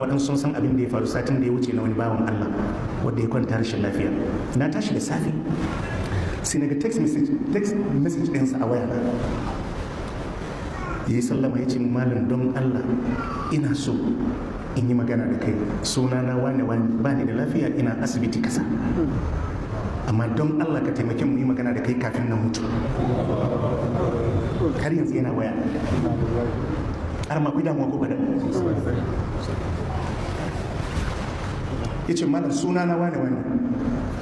waɗansu sun san abin da ya faru satin da ya wuce na wani bawan Allah wanda ya kwanta rashin lafiya. Na tashi da safe sai na ga text message ɗinsa a waya na. Ya yi sallama ya ce malam don Allah ina so in yi magana da kai, suna na wane ba ni da lafiya ina asibiti kasa, amma don Allah ka taimake mu yi magana da kai kafin na mutu. Har yanzu yana waya. Har ma ku damuwa ko bada. Ya ce malam suna na wane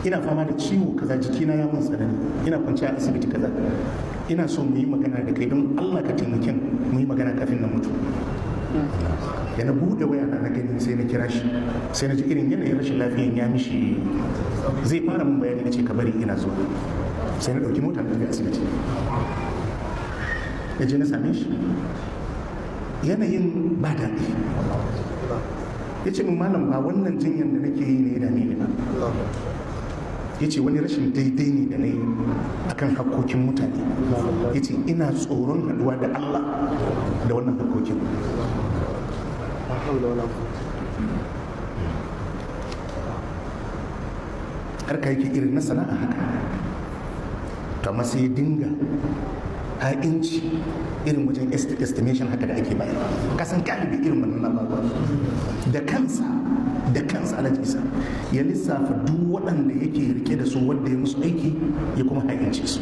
ina fama da ciwo kaza, jikina ya mun tsanani, ina kwanci a asibiti kaza, ina so mu yi magana da kai don Allah ka taimake mu yi magana kafin na mutu. Da na buɗe waya na gani sai na kira shi, sai na ji irin yanayin rashin lafiyan ya mishi, zai fara mun bayani na ce ka bari ina zuwa. Sai na ɗauki mota na tafi asibiti. Na je na same shi, yanayin ba daɗi. Ya ce min malam ba wannan jinyar da nake yi ne ya dame ni ba. Ya ce wani rashin daidai ne da na yi a kan hakkokin mutane. Ya ce ina tsoron haɗuwa da Allah da wannan hakkokin. Harka yake irin na sana'a haka, to amma sai dinga ha'inci irin wajen estimation haka da ake bayar. Kasan galibi irin wannan labarwa da kansa Alhaji Isa ya lissafa duk waɗanda yake rike da su wanda ya musu aiki ya kuma ha'ince su.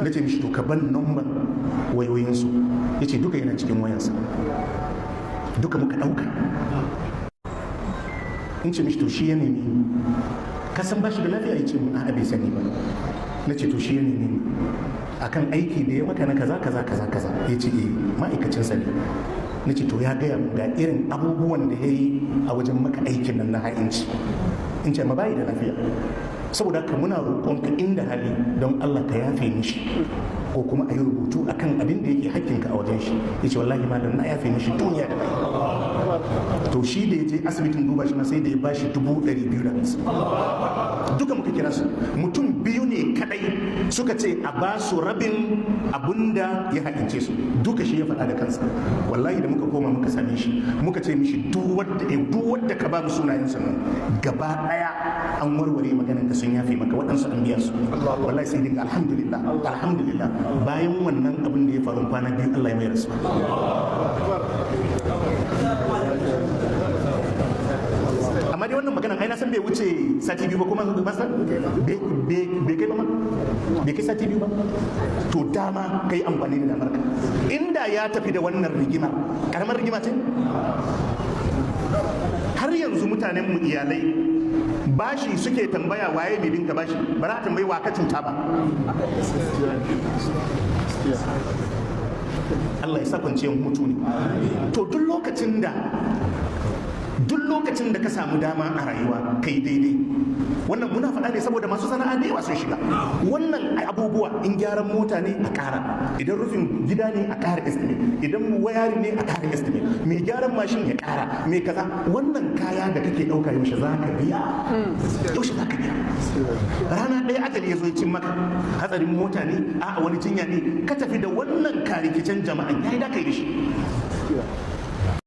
Na ce mishi to ka ban number wayoyinsu, ya ce duka yana cikin wayansa, duka muka ɗauka. In ce mishi to shi ya nemi kasan ba shi da lafiya, ya ce a'a bai sani ba. Na ce to shi ya nemi akan aiki da ya maka na kaza ya ce ma'aikacinsa ne. Na ce to ya gaya ga irin abubuwan da ya yi a wajen maka aikin nan na ha'inci. In ce ma bayi da lafiya, saboda haka muna roƙonka inda hali don Allah ka yafe mishi, ko kuma a yi rubutu akan abin da yake hakkinka a wajen shi. Ya ce wallahi malam na yafe mishi duniya da lahira. To shi da ya je asibitin duba shi na sai da ya bashi 250,000. Duka muka kira su, mutum biyu ne kadai suka ce a ba su rabin abunda ya haƙince su, duka shi ya faɗa da kansa. Wallahi da muka koma muka same shi muka ce mishi duk wadda ka ba mu sunayen sa nan gaba daya an warware maganar da sun yafe maka, waɗansu an biya su. Wallahi sai dinga alhamdulillah bayan wannan abin da ya faru kwana biyu Allah ya mai rasu. Amma dai wannan maganan ai na san bai wuce sati biyu ba, kuma ba san bai kai ba ma, bai kai sati biyu ba. To dama kai amfani da damar ka. Inda ya tafi da wannan rigima, karamar rigima ce. Har yanzu mutanen mu iyalai bashi suke tambaya waye mai binka bashi, ba za a tambayi wa ka cuta ba. Allah ya sa kwanciyar mutu ne. To duk lokacin da ka samu dama a rayuwa kai daidai, wannan muna faɗa ne saboda masu sana'a da yawa sun shiga wannan abubuwa. In gyaran mota ne a ƙara, idan rufin gida ne a ƙara estimate, idan wayari ne a ƙara estimate, mai gyaran mashin ya ƙara, mai kaza. Wannan kaya da kake ɗauka yaushe za ka biya? Rana ɗaya ajali ya zo ya cin maka, hatsarin mota ne a wani jinya ne, ka tafi da wannan karikicen jama'an yayi da kai da shi.